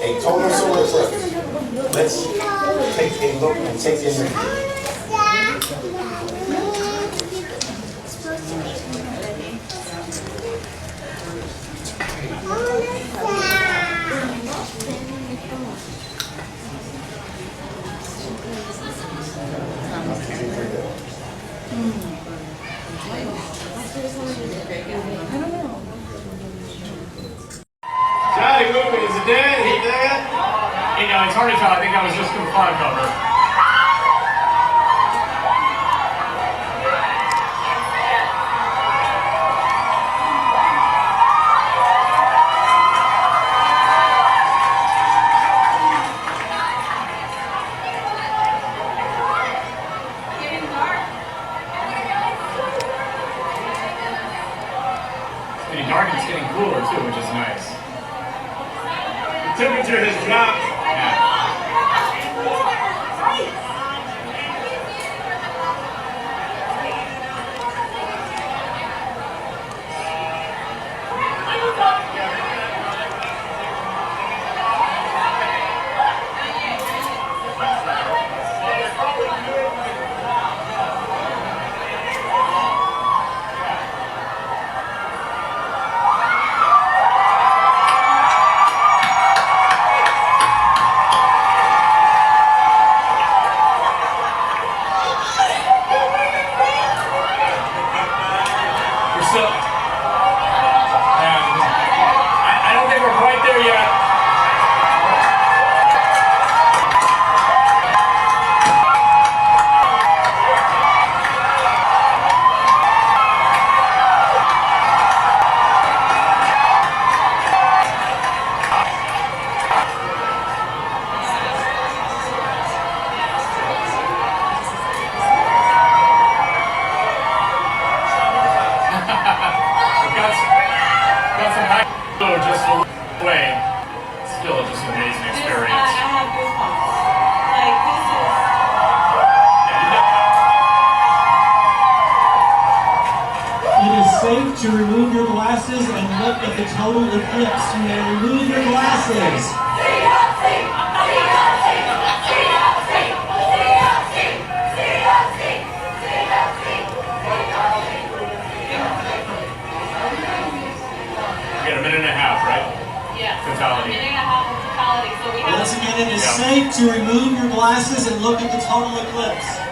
A total solar eclipse. Let's take a look and take in the view. Johnny Movie, is it dead? He dead? You know, it's hard to tell. I think that was just the front cover. It's getting dark and it's getting cooler too, which is nice. The temperature has dropped. Yeah. So, I don't think we're quite there yet. Got some high just away. Still just an amazing experience. I have goosebumps. Like, It is safe to remove your glasses and look at the total eclipse. You may remove your glasses. We got a minute and a half, right? yeah. Totality. A minute and a half of totality. So we have. Once again, it is safe to remove your glasses and look at the total eclipse.